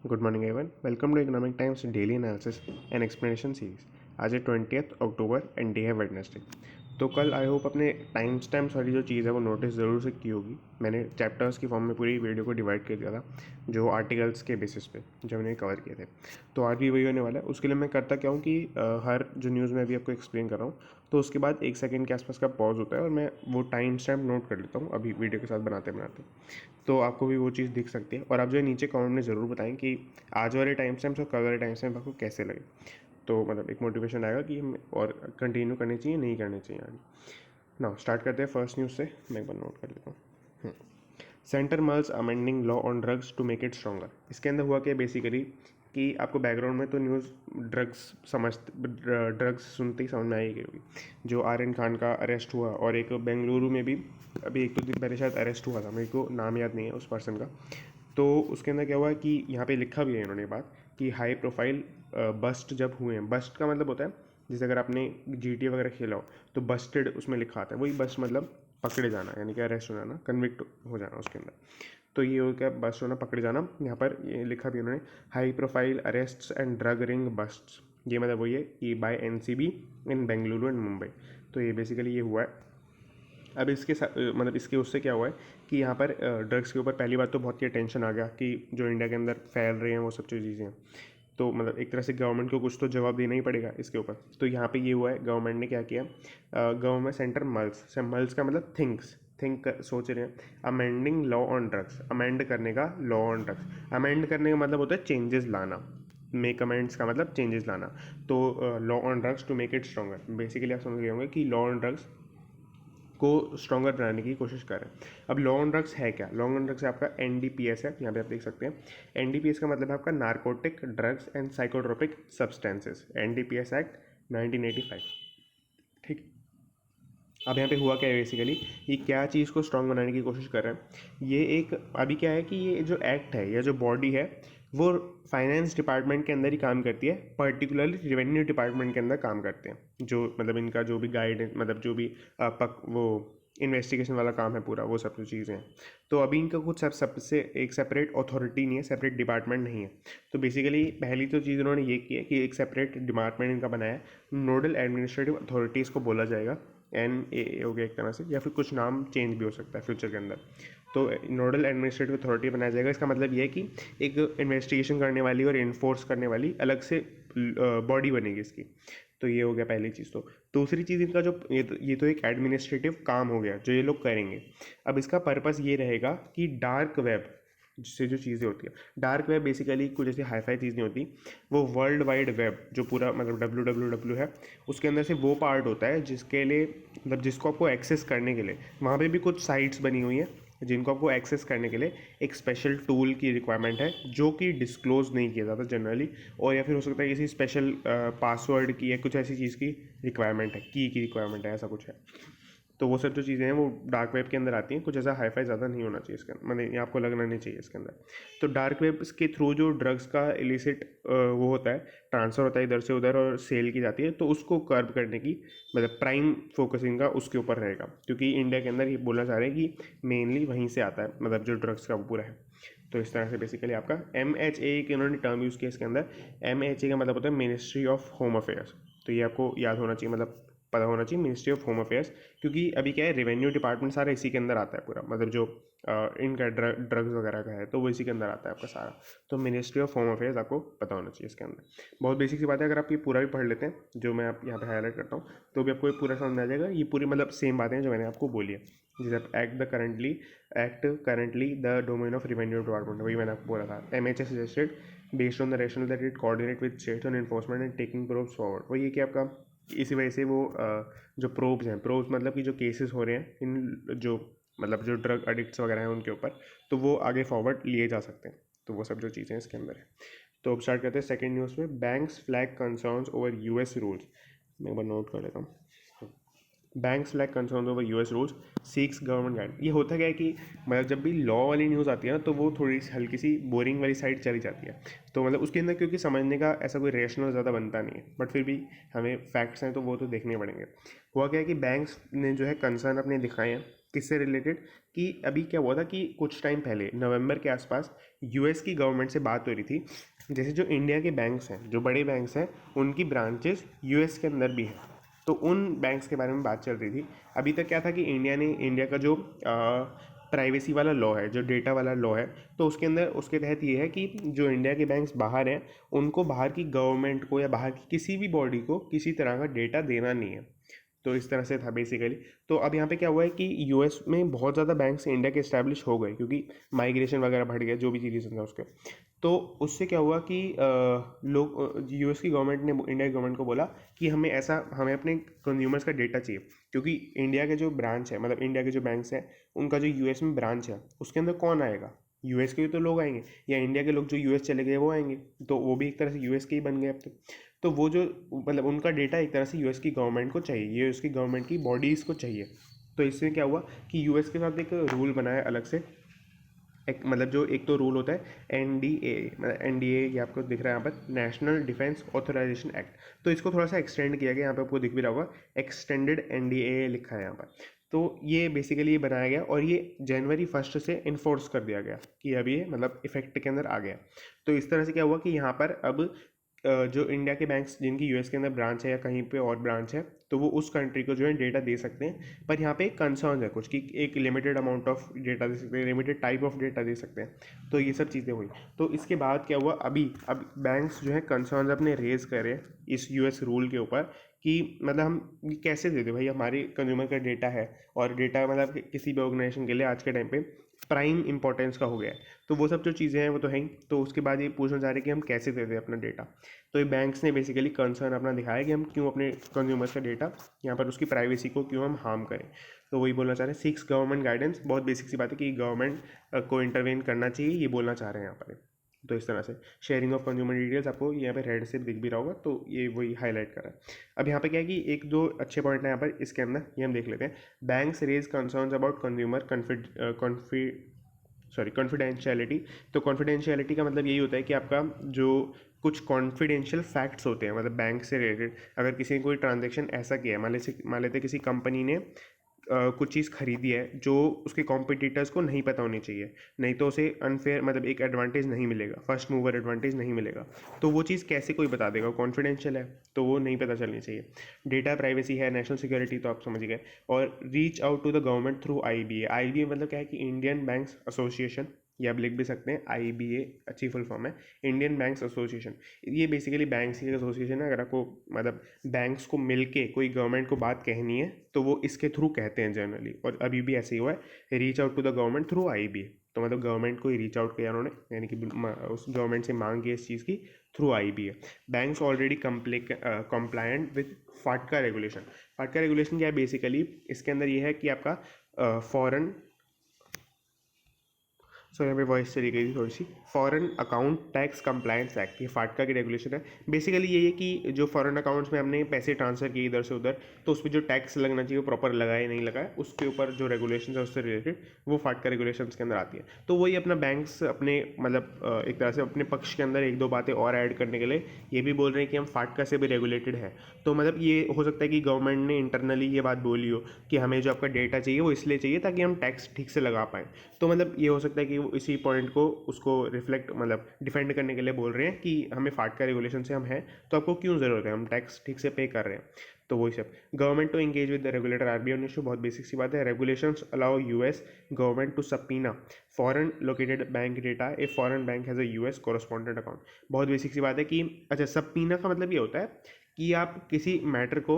Good morning everyone, welcome to Economic Times daily analysis and explanation series. आज है 20 October and day है Wednesday. तो कल I hope अपने टाइम स्टैम्प्स वाली जो चीज़ है वो नोटिस ज़रूर से की होगी। मैंने चैप्टर्स की फॉर्म में पूरी वीडियो को डिवाइड कर दिया था जो आर्टिकल्स के बेसिस पे जो मैंने कवर किए थे। तो आज भी वही होने वाला है। उसके लिए मैं करता क्या हूँ कि हर जो न्यूज़ में अभी आपको एक्सप्लेन कर रहा हूँ तो उसके बाद 1 सेकंड के आसपास का पॉज होता है और मैं वो टाइम स्टैम्प नोट कर लेता हूँ अभी वीडियो के साथ बनाते बनाते। तो आपको भी वो चीज़ दिख सकती है और आप जो है नीचे कमेंट में ज़रूर बताएं कि आज वाले टाइम स्टैम्प्स और कल वाले टाइम स्टैम्प आपको कैसे लगे। तो मतलब एक मोटिवेशन आएगा कि हम और कंटिन्यू करनी चाहिए नहीं करनी चाहिए आगे। ना स्टार्ट करते हैं फर्स्ट न्यूज़ से। मैं एक बार नोट कर लेता हूँ। Centre mulls amending law on drugs to make it stronger. इसके अंदर हुआ क्या बेसिकली कि आपको बैकग्राउंड में तो न्यूज़ ड्रग्स सुनते ही समझ में आई गई होगी। जो आर्यन खान का अरेस्ट हुआ और एक बेंगलुरु में भी अभी 1-2 दिन पहले शायद अरेस्ट हुआ था, मेरे को नाम याद नहीं है उस पर्सन का। तो उसके अंदर क्या हुआ कि यहाँ पे लिखा भी है इन्होंने बात कि हाई प्रोफाइल बस्ट जब हुए हैं। बस्ट का मतलब होता है जैसे अगर आपने GTA वगैरह खेला हो तो बस्टेड उसमें लिखा आता है, वही बस्ट मतलब पकड़े जाना, यानी कि अरेस्ट हो जाना, कन्विक्ट हो जाना उसके अंदर। तो ये हो गया बस्ट होना, पकड़े जाना। यहाँ पर ये लिखा भी उन्होंने high profile arrests and drug ring busts. ये मतलब वही है कि by NCB in Bengaluru and Mumbai. तो ये बेसिकली ये हुआ है। अब इसके मतलब इसके उससे क्या हुआ है कि यहाँ पर ड्रग्स के ऊपर पहली बात तो बहुत ही टेंशन आ गया कि जो इंडिया के अंदर फैल रहे हैं वो सब चीज़ें हैं। तो मतलब एक तरह से गवर्नमेंट को कुछ तो जवाब देना ही पड़ेगा इसके ऊपर। तो यहाँ पे ये हुआ है, गवर्नमेंट ने क्या किया, गवर्नमेंट सेंटर मल्स का मतलब थिंक सोच रहे हैं amending law on drugs, amend करने का लॉ ऑन ड्रग्स। अमेंड करने का मतलब होता है चेंजेस लाना, मेक अमेंड्स का मतलब चेंजेस लाना। तो law on drugs to make it stronger, basically आप समझ गए होंगे कि लॉ ऑन ड्रग्स को स्ट्रॉन्गर बनाने की कोशिश कर रहे हैं। अब लॉ ऑन ड्रग्स है क्या? लॉ ऑन ड्रग्स आपका NDPS है, यहाँ पे आप देख सकते हैं। NDPS का मतलब है आपका narcotic drugs and psychotropic substances, NDPS act 1985। ठीक। अब यहाँ पे हुआ क्या है बेसिकली, ये क्या चीज़ को स्ट्रॉन्ग बनाने की कोशिश कर रहे हैं। ये एक अभी क्या है कि ये जो एक्ट है या जो बॉडी है वो फाइनेंस डिपार्टमेंट के अंदर ही काम करती है, पर्टिकुलरली रेवेन्यू डिपार्टमेंट के अंदर काम करते हैं। जो मतलब इनका जो भी गाइड मतलब जो भी वो इन्वेस्टिगेशन वाला काम है पूरा, वो सब जो चीज़ें हैं। तो अभी इनका कुछ सबसे एक सेपरेट अथॉरिटी नहीं है, सेपरेट डिपार्टमेंट नहीं है। तो बेसिकली पहली तो चीज़ उन्होंने ये की है कि एक सेपरेट डिपार्टमेंट इनका बनाया है, नोडल एडमिनिस्ट्रेटिव अथॉरिटी इसको बोला जाएगा। NAA हो गया एक तरह से, या फिर कुछ नाम चेंज भी हो सकता है फ्यूचर के अंदर। तो नोडल एडमिनिस्ट्रेटिव अथॉरिटी बनाया जाएगा। इसका मतलब ये है कि एक इन्वेस्टिगेशन करने वाली और इन्फोर्स करने वाली अलग से बॉडी बनेगी इसकी। तो ये हो गया पहली चीज़। तो दूसरी चीज़ इनका जो ये तो एक एडमिनिस्ट्रेटिव काम हो गया जो ये लोग करेंगे। अब इसका पर्पस ये रहेगा कि डार्क वेब जिससे जो चीज़ें होती है, डार्क वेब बेसिकली कुछ ऐसी हाईफाई चीज़ नहीं होती, वो वर्ल्ड वाइड वेब जो पूरा मतलब WWW है उसके अंदर से वो पार्ट होता है जिसके लिए मतलब जिसको आपको एक्सेस करने के लिए वहाँ पे भी कुछ साइट्स बनी हुई हैं जिनको आपको एक्सेस करने के लिए एक स्पेशल टूल की रिक्वायरमेंट है जो कि डिस्क्लोज नहीं किया जाता जनरली, और या फिर हो सकता है किसी स्पेशल पासवर्ड की या कुछ ऐसी चीज़ की रिक्वायरमेंट है, की रिक्वायरमेंट है, ऐसा कुछ है। तो वो सब जो चीज़ें हैं वो डार्क वेब के अंदर आती हैं। कुछ ऐसा हाईफाई ज़्यादा नहीं होना चाहिए इसके अंदर, मतलब ये आपको लगना नहीं चाहिए इसके अंदर। तो डार्क वेब के थ्रू जो ड्रग्स का इलिसिट वो होता है, ट्रांसफ़र होता है इधर से उधर और सेल की जाती है, तो उसको कर्ब करने की मतलब प्राइम फोकसिंग का उसके ऊपर रहेगा, क्योंकि इंडिया के अंदर ये बोलना चाह रहे हैं कि मेनली वहीं से आता है मतलब जो ड्रग्स का वो पूरा है। तो इस तरह से बेसिकली आपका MHA के उन्होंने टर्म यूज़ किया इसके अंदर। MHA का मतलब होता है मिनिस्ट्री ऑफ होम अफेयर्स। तो ये आपको याद होना चाहिए, मतलब पता होना चाहिए, मिनिस्ट्री ऑफ होम अफेयर्स। क्योंकि अभी क्या है रेवेन्यू डिपार्टमेंट सारा इसी के अंदर आता है पूरा, मतलब जो इनका ड्रग्स वगैरह का है तो वो इसी के अंदर आता है आपका सारा। तो मिनिस्ट्री ऑफ होम अफेयर्स आपको पता होना चाहिए इसके अंदर। बहुत बेसिक सी बात है, अगर आप ये पूरा भी पढ़ लेते हैं जो मैं आप यहाँ पे हाईलाइट करता हूँ तो भी आपको ये पूरा समझ में आ जाएगा। ये पूरी मतलब सेम बातें हैं जो मैंने आपको बोली है। जैसे act currently the domain of revenue department, वही मैंने आपको बोला था। MHA suggested based on the rational that it coordinate with states on enforcement and taking probes forward. वही है कि आपका इसी वजह से वो जो प्रोब्स हैं, प्रोब्स मतलब कि जो केसेस हो रहे हैं इन जो मतलब जो ड्रग एडिक्ट्स वगैरह हैं उनके ऊपर, तो वो आगे फॉरवर्ड लिए जा सकते हैं। तो वो सब जो चीज़ें हैं इसके अंदर है। तो अब स्टार्ट करते हैं सेकंड न्यूज़ में। Banks flag concerns over US rules. मैं एक बार नोट कर लेता हूँ। Banks flag concern over US rules seeks government guide. ये होता क्या है कि मतलब जब भी लॉ वाली न्यूज़ आती है ना तो वो थोड़ी सी हल्की सी बोरिंग वाली साइड चली जाती है। तो मतलब उसके अंदर क्योंकि समझने का ऐसा कोई रेशनल ज़्यादा बनता नहीं है, बट फिर भी हमें फैक्ट्स हैं तो वो तो देखने पड़ेंगे। हुआ क्या है कि बैंक्स ने जो है कंसर्न अपने दिखाए हैं किससे रिलेटेड कि अभी क्या हुआ था कि कुछ टाइम पहले नवंबर के आसपास यूएस की गवर्नमेंट से बात हो रही थी, जैसे जो इंडिया के बैंक्स हैं, जो बड़े बैंक्स हैं, उनकी ब्रांचेस यूएस के अंदर भी हैं, तो उन बैंक्स के बारे में बात चल रही थी। अभी तक क्या था कि इंडिया का जो प्राइवेसी वाला लॉ है, जो डेटा वाला लॉ है, तो उसके अंदर उसके तहत ये है कि जो इंडिया के बैंक्स बाहर हैं उनको बाहर की गवर्नमेंट को या बाहर की किसी भी बॉडी को किसी तरह का डेटा देना नहीं है। तो इस तरह से था बेसिकली। तो अब यहाँ पे क्या हुआ है कि यूएस में बहुत ज़्यादा बैंक्स इंडिया के इस्टेब्लिश हो गए क्योंकि माइग्रेशन वगैरह बढ़ गया, जो भी रीज़न था उसके। तो उससे क्या हुआ कि लोग यूएस की गवर्नमेंट ने इंडिया की गवर्नमेंट को बोला कि हमें अपने कंज्यूमर्स का डेटा चाहिए, क्योंकि इंडिया के जो ब्रांच है, मतलब इंडिया के जो बैंक्स हैं, उनका जो यूएस में ब्रांच है उसके अंदर कौन आएगा? यूएस के भी तो लोग आएंगे, या इंडिया के लोग जो यूएस चले गए वो आएंगे, तो वो भी एक तरह से यूएस के ही बन गए अब तो वो जो मतलब उनका डेटा एक तरह से यूएस की गवर्नमेंट को चाहिए, यूएस की गवर्नमेंट की बॉडीज़ को चाहिए। तो इससे क्या हुआ कि यूएस के साथ एक रूल बनाया अलग से, एक मतलब जो एक तो रूल होता है एनडीए, मतलब एनडीए ये आपको दिख रहा है यहाँ पर, नेशनल डिफेंस ऑथराइजेशन एक्ट। तो इसको थोड़ा सा एक्सटेंड किया गया, यहाँ पे आपको दिख भी रहा होगा एक्सटेंडेड एनडीए लिखा है यहाँ पर। तो ये बेसिकली ये बनाया गया और ये जनवरी 1 से इन्फोर्स कर दिया गया कि अब ये मतलब इफेक्ट के अंदर आ गया। तो इस तरह से क्या हुआ कि यहाँ पर अब जो इंडिया के बैंक्स जिनकी यूएस के अंदर ब्रांच है या कहीं पे और ब्रांच है, तो वो उस कंट्री को जो है डेटा दे सकते हैं, पर यहाँ पे एक कंसर्न है कुछ कि एक लिमिटेड अमाउंट ऑफ डेटा दे सकते हैं, लिमिटेड टाइप ऑफ डेटा दे सकते हैं। तो ये सब चीज़ें हुई। तो इसके बाद क्या हुआ, अब बैंक्स जो है कंसर्न अपने रेज करे इस यूएस रूल के ऊपर कि मतलब हम ये कैसे दे दे भाई, हमारे कंज्यूमर का डेटा है और डेटा मतलब किसी भी ऑर्गेनाइजेशन के लिए आज के टाइम पे प्राइम इंपॉर्टेंस का हो गया है। तो वो सब जो चीज़ें हैं वो तो है ही। तो उसके बाद ये पूछना चाह रहे हैं कि हम कैसे दे दें अपना डेटा। तो ये बैंक्स ने बेसिकली कंसर्न अपना दिखाया कि हम क्यों अपने कंज्यूमर्स का डेटा यहाँ पर उसकी प्राइवेसी को क्यों हम हार्म करें। तो वही बोलना चाह रहे हैं, सीक्स गवर्नमेंट गाइडेंस, बहुत बेसिक सी बात है कि गवर्नमेंट को इंटरवेन करना चाहिए, ये बोलना चाह रहे हैं यहाँ पर। तो इस तरह से शेयरिंग ऑफ कंज्यूमर डिटेल्स आपको यहाँ पे रेड से दिख भी रहा होगा, तो ये वही हाईलाइट कर रहा है। अब यहाँ पे क्या है कि एक दो अच्छे पॉइंट है यहाँ पर इसके अंदर, ये हम देख लेते हैं। Banks raise concerns about consumer confidentiality. तो कॉन्फिडेंशियलिटी का मतलब यही होता है कि आपका जो कुछ कॉन्फिडेंशियल फैक्ट्स होते हैं, मतलब बैंक से रिलेटेड, अगर किसी ने कोई ट्रांजेक्शन ऐसा किया है, मान लेते किसी कंपनी ने कुछ चीज़ खरीदी है जो उसके कॉम्पिटिटर्स को नहीं पता होनी चाहिए, नहीं तो उसे अनफेयर मतलब एक एडवांटेज नहीं मिलेगा, फर्स्ट मूवर एडवांटेज नहीं मिलेगा। तो वो चीज़ कैसे कोई बता देगा? कॉन्फिडेंशियल है तो वो नहीं पता चलनी चाहिए। डेटा प्राइवेसी है, नेशनल सिक्योरिटी तो आप समझ गए। और reach out to the government through IBA. IBA मतलब क्या है कि इंडियन बैंक्स एसोसिएशन, ये आप लिख भी सकते हैं, आईबीए अच्छी फुल फॉर्म है, इंडियन बैंक्स एसोसिएशन। ये बेसिकली बैंक्स की एसोसिएशन है। अगर आपको मतलब बैंक्स को मिलके कोई गवर्नमेंट को बात कहनी है तो वो इसके थ्रू कहते हैं जनरली, और अभी भी ऐसे ही हुआ है, reach out to the government through IBA. तो मतलब गवर्नमेंट को ही रीच आउट किया उन्होंने, यानी कि उस गवर्नमेंट से मांग की इस चीज़ की through IBA. Banks already compliant with फाटका रेगुलेशन। फाटका रेगुलेशन क्या है बेसिकली, इसके अंदर ये है कि आपका फॉरेन, सो यहाँ पे वॉइस चली गई थी थोड़ी सी, foreign account tax compliance act, ये फाटका की रेगुलेशन है। बेसिकली ये है कि जो फॉरेन अकाउंट्स में हमने पैसे ट्रांसफर किए इधर से उधर, तो उस पर जो टैक्स लगना चाहिए वो प्रॉपर लगाया नहीं लगाया, उसके ऊपर जो रेगुलेशन है उससे रिलेटेड वो फाटका रेगुलेशन के अंदर आती है। तो वही अपना बैंक्स अपने मतलब एक तरह से अपने पक्ष के अंदर एक दो बातें और ऐड करने के लिए ये भी बोल रहे हैं कि हम फाटका से भी रेगुलेटेड है। तो मतलब ये हो सकता है कि गवर्नमेंट ने इंटरनली ये बात बोली हो कि हमें जो आपका डेटा चाहिए वो इसलिए चाहिए ताकि हम टैक्स ठीक से लगा पाएँ। तो मतलब ये हो सकता है कि इसी पॉइंट को उसको रिफ्लेक्ट मतलब डिफेंड करने के लिए बोल रहे हैं कि हमें फाटका रेगुलेशन से हम हैं, तो आपको क्यों ज़रूरत है, हम टैक्स ठीक से पे कर रहे हैं। तो वही सब। Government to engage with the regulator RBI issue, बहुत बेसिक सी बात है। Regulations allow US government to subpoena foreign located bank data a foreign bank has a US correspondent account. बहुत बेसिक सी बात है कि अच्छा, सबपीना का मतलब ये होता है कि आप किसी मैटर को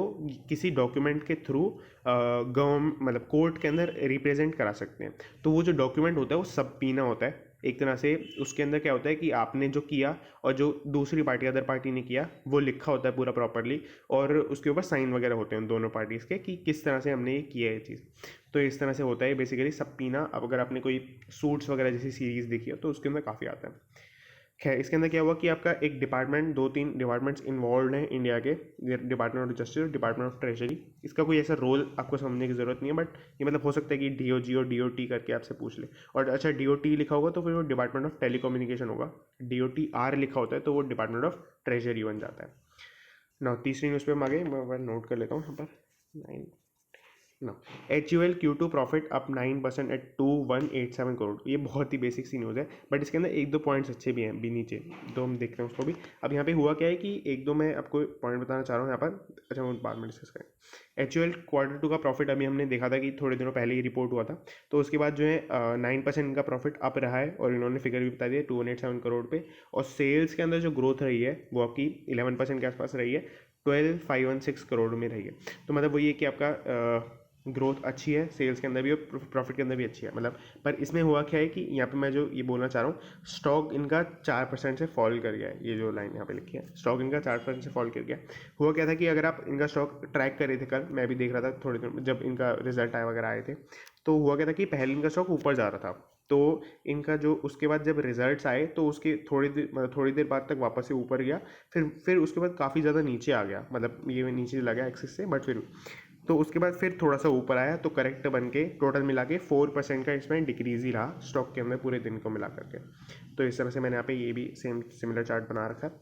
किसी डॉक्यूमेंट के थ्रू गवर्नमेंट मतलब कोर्ट के अंदर रिप्रेजेंट करा सकते हैं। तो वो जो डॉक्यूमेंट होता है वो सबपीना होता है एक तरह से। उसके अंदर क्या होता है कि आपने जो किया और जो दूसरी पार्टी अदर पार्टी ने किया वो लिखा होता है पूरा प्रॉपरली, और उसके ऊपर साइन वगैरह होते हैं उन दोनों पार्टीज़ के कि किस तरह से हमने ये किया है ये चीज़। तो इस तरह से होता है बेसिकली सबपीना। अब अगर आपने कोई सूट्स वगैरह जैसी सीरीज़ देखी है तो उसके अंदर काफ़ी आता है। खैर, इसके अंदर क्या हुआ कि आपका एक डिपार्टमेंट, दो तीन डिपार्टमेंट्स इन्वॉल्व हैं इंडिया के, department of justice, department of treasury. इसका कोई ऐसा रोल आपको समझने की ज़रूरत नहीं है, बट ये मतलब हो सकता है कि डीओजी और डीओटी करके आपसे पूछ ले। और अच्छा, डीओटी लिखा होगा तो फिर वो डिपार्टमेंट ऑफ टेलीकम्युनिकेशन होगा, डीओटी आर लिखा होता है तो वो डिपार्टमेंट ऑफ ट्रेजरी बन जाता है ना। तीसरी न्यूज़ पे हम आगे, मैं नोट कर लेता हूँ यहाँ पर 9। ना। HUL Q2 profit up 9% at 2187 crore. ये बहुत ही बेसिक सी न्यूज़ है, बट इसके अंदर एक दो पॉइंट्स अच्छे भी हैं भी नीचे, तो हम देखते हैं उसको भी। अब यहाँ पे हुआ क्या है कि एक दो मैं आपको पॉइंट बताना चाह रहा हूँ यहाँ पर, अच्छा वो बाद में डिस्कस करें। HUL Q2 का प्रॉफिट अभी हमने देखा था कि थोड़े दिनों पहले ही रिपोर्ट हुआ था, तो उसके बाद जो है 9% इनका प्रॉफिट अप रहा है, और इन्होंने फिगर भी बता दिया 2187 करोड़ पे। और सेल्स के अंदर जो ग्रोथ रही है वो आपकी 11% के आसपास रही है, 12516 करोड़ में रही है। तो मतलब वो ये कि आपका ग्रोथ अच्छी है सेल्स के अंदर भी और प्रॉफिट के अंदर भी अच्छी है मतलब। पर इसमें हुआ क्या है कि यहाँ पे मैं जो ये बोलना चाह रहा हूँ, स्टॉक इनका 4% से फॉल कर गया है। ये जो लाइन यहाँ पे लिखी है, स्टॉक इनका 4% से फॉल कर गया। हुआ क्या था कि अगर आप इनका स्टॉक ट्रैक कर रहे थे, कल मैं भी देख रहा था थोड़ी देर जब इनका रिजल्ट आए वगैरह आए थे, तो हुआ क्या था कि पहले इनका स्टॉक ऊपर जा रहा था, तो इनका जो उसके बाद जब रिजल्ट्स आए तो उसके थोड़ी देर बाद तक वापस से ऊपर गया, फिर उसके बाद काफ़ी ज़्यादा नीचे आ गया, मतलब ये नीचे लगा एक्सिस से, बट फिर तो उसके बाद फिर थोड़ा सा ऊपर आया, तो करेक्ट बन के टोटल मिला के 4% का इसमें डिक्रीज ही रहा स्टॉक के अंदर पूरे दिन को मिला करके। तो इस तरह से मैंने यहाँ पे ये भी सेम सिमिलर चार्ट बना रखा है।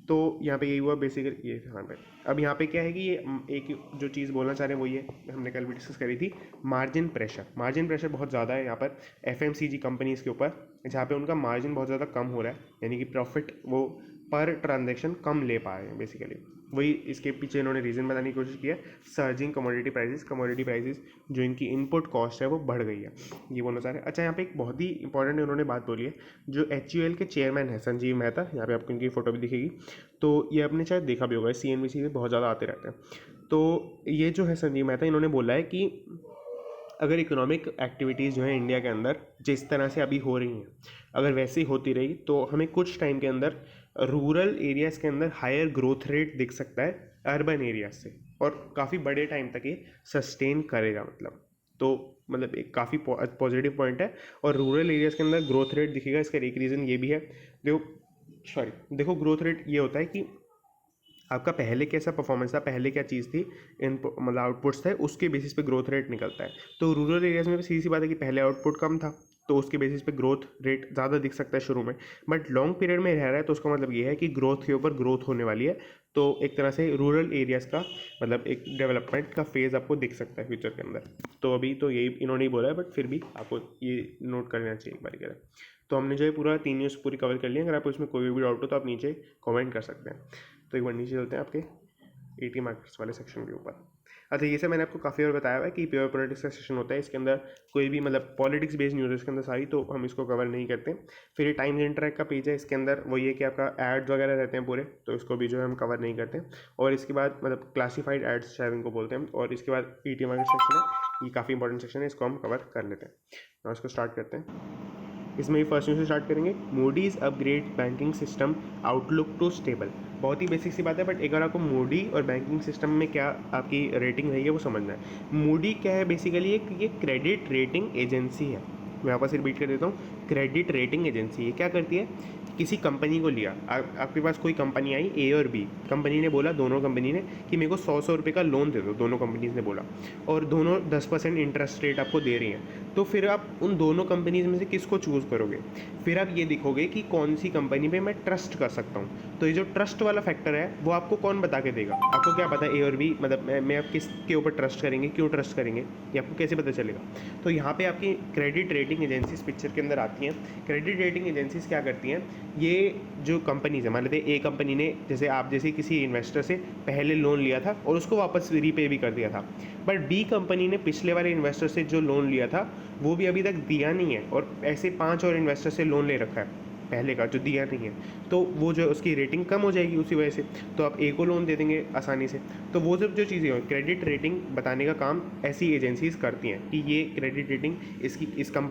तो यहाँ पे यही हुआ बेसिकली ये यहाँ पे। अब यहाँ पे क्या है कि ये एक जो चीज़ बोलना चाह रहे हैं वो ये हमने कल भी डिस्कस करी थी, मार्जिन प्रेशर बहुत ज़्यादा है यहाँ पर FMCG कंपनीज़ के ऊपर, जहाँ पे उनका मार्जिन बहुत ज़्यादा कम हो रहा है, यानी कि प्रॉफिट वो पर ट्रांजेक्शन कम ले पा रहे हैं बेसिकली। वही इसके पीछे इन्होंने रीज़न बताने की कोशिश की है, सर्जिंग कमोडिटी प्राइसेस जो इनकी इनपुट कॉस्ट है वो बढ़ गई है, ये बोलना चाह रहे हैं। अच्छा यहाँ पे एक बहुत ही इंपॉर्टेंट उन्होंने बात बोली है, जो HUL के चेयरमैन है संजीव मेहता, यहाँ पे आपको इनकी फ़ोटो भी दिखेगी, तो ये आपने शायद देखा भी होगा, CNBC में बहुत ज़्यादा आते रहते हैं। तो ये जो है संजीव मेहता, इन्होंने बोला है कि अगर इकोनॉमिक एक्टिविटीज़ जो है इंडिया के अंदर जिस तरह से अभी हो रही हैं, अगर वैसे ही होती रही तो हमें कुछ टाइम के अंदर रूरल एरियाज़ के अंदर हायर ग्रोथ रेट दिख सकता है अर्बन एरियाज से, और काफ़ी बड़े टाइम तक ये सस्टेन करेगा मतलब। तो मतलब एक काफ़ी पॉजिटिव पॉइंट है, और रूरल एरियाज़ के अंदर ग्रोथ रेट दिखेगा। इसका एक रीज़न ये भी है, देखो ग्रोथ रेट ये होता है कि आपका पहले कैसा परफॉर्मेंस था, पहले क्या चीज़ थी, इन मतलब आउटपुट्स थे, उसके बेसिस पे ग्रोथ रेट निकलता है। तो रूरल एरियाज़ में भी सीधी सी बात है कि पहले आउटपुट कम था, तो उसके बेसिस पे ग्रोथ रेट ज़्यादा दिख सकता है शुरू में, बट लॉन्ग पीरियड में रह रहा है तो उसका मतलब ये है कि ग्रोथ के ऊपर ग्रोथ होने वाली है। तो एक तरह से रूरल एरियाज़ का मतलब एक डेवलपमेंट का फेज़ आपको दिख सकता है फ्यूचर के अंदर। तो अभी तो यही इन्होंने ही बोला है, बट फिर भी आपको ये नोट कर लेना चाहिए एक बार की। तो हमने जो है पूरा 3 न्यूज़ पूरी कवर कर लिया। अगर आपको इसमें कोई भी डाउट हो तो आप नीचे कमेंट कर सकते हैं। तो एक बार नीचे चलते हैं आपके 80 मार्क्स वाले सेक्शन के ऊपर। अच्छा, ये सब मैंने आपको काफ़ी बार बताया हुआ है कि प्योर पॉलिटिक्स का सेशन होता है, इसके अंदर कोई भी मतलब पॉलिटिक्स बेस्ड न्यूज़ है इसके अंदर सारी, तो हम इसको कवर नहीं करते। फिर ये टाइम्स इंटरैक्ट का पेज है, इसके अंदर वही है कि आपका एड्स वगैरह रहते हैं पूरे, तो इसको भी जो है हम कवर नहीं करते। और इसके बाद मतलब क्लासीफाइड एड्स शायद इनको बोलते हैं, और इसके बाद ET मार्केट सेक्शन है, ये काफ़ी इंपॉर्टेंट सेक्शन है, इसको हम कवर कर लेते हैं। और इसको स्टार्ट करते हैं। इसमें ही फर्स्ट न्यूज़ से स्टार्ट करेंगे। Moody's upgrade banking system outlook to stable. बहुत ही बेसिक सी बात है, बट एक बार आपको मूडी और बैंकिंग सिस्टम में क्या आपकी रेटिंग रही है वो समझना है। मूडी क्या है बेसिकली, ये क्रेडिट रेटिंग एजेंसी है। मैं वापस रिपीट कर देता हूँ, क्रेडिट रेटिंग एजेंसी ये क्या करती है, किसी कंपनी को लिया, आपके पास कोई कंपनी आई A और B, कंपनी ने बोला, दोनों कंपनी ने, कि मेरे को 100 रुपये का लोन दे दो, दोनों कंपनीज ने बोला, और दोनों 10% इंटरेस्ट रेट आपको दे रही हैं। तो फिर आप उन दोनों कंपनीज में से किसको चूज़ करोगे, फिर आप ये दिखोगे कि कौन सी कंपनी पे मैं ट्रस्ट कर सकता हूँ। तो ये जो ट्रस्ट वाला फैक्टर है वो आपको कौन बता के देगा, आपको क्या पता A और B मतलब मैं आप किसके ऊपर ट्रस्ट करेंगे, क्यों ट्रस्ट करेंगे, ये आपको कैसे पता चलेगा। तो यहाँ पे आपकी क्रेडिट रेटिंग एजेंसीज पिक्चर के अंदर आती हैं। क्रेडिट रेटिंग एजेंसीज क्या करती हैं, ये जो कंपनीज है, मान लेते हैं A कंपनी ने जैसे किसी इन्वेस्टर से पहले लोन लिया था और उसको वापस रीपे भी कर दिया था, बट B कंपनी ने पिछले वाले इन्वेस्टर से जो लोन लिया था वो भी अभी तक दिया नहीं है, और ऐसे 5 और इन्वेस्टर से लोन ले रखा है पहले का जो दिया नहीं है, तो वो जो उसकी रेटिंग कम हो जाएगी उसी वजह से, तो आप A को लोन दे देंगे आसानी से। तो वो सब जो चीज़ें हो, क्रेडिट रेटिंग बताने का काम ऐसी एजेंसीज करती हैं कि ये क्रेडिट रेटिंग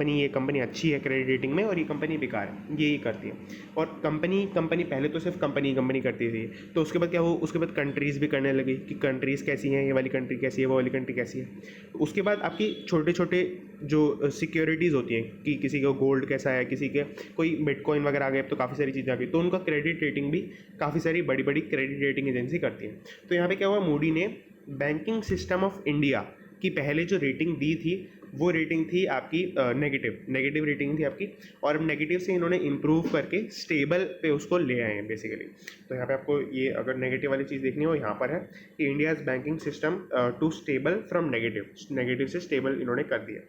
ये कंपनी अच्छी है क्रेडिट रेटिंग में और ये कंपनी बेकार है, ये करती है। और कंपनी पहले तो सिर्फ कंपनी करती थी, तो उसके बाद क्या हो, उसके बाद कंट्रीज़ भी करने लगी कि कंट्रीज़ कैसी हैं, ये वाली कंट्री कैसी है, वो वाली कंट्री कैसी है। उसके बाद आपकी छोटे छोटे जो सिक्योरिटीज़ होती हैं कि किसी का गोल्ड कैसा है, किसी के कोई बिटकॉइन वगैरह आ गए, अब तो काफ़ी सारी चीज़ें आ गई, तो उनका क्रेडिट रेटिंग भी काफ़ी सारी बड़ी बड़ी क्रेडिट रेटिंग एजेंसी करती हैं। तो यहाँ पे क्या हुआ, मूडी ने बैंकिंग सिस्टम ऑफ इंडिया की पहले जो रेटिंग दी थी वो रेटिंग थी आपकी नेगेटिव रेटिंग थी आपकी, और अब नेगेटिव से इन्होंने इम्प्रूव करके स्टेबल पे उसको ले आए हैं बेसिकली। तो यहाँ पे आपको ये अगर नेगेटिव वाली चीज़ देखनी हो, यहाँ पर है कि India's banking system to stable from negative से स्टेबल इन्होंने कर दिया।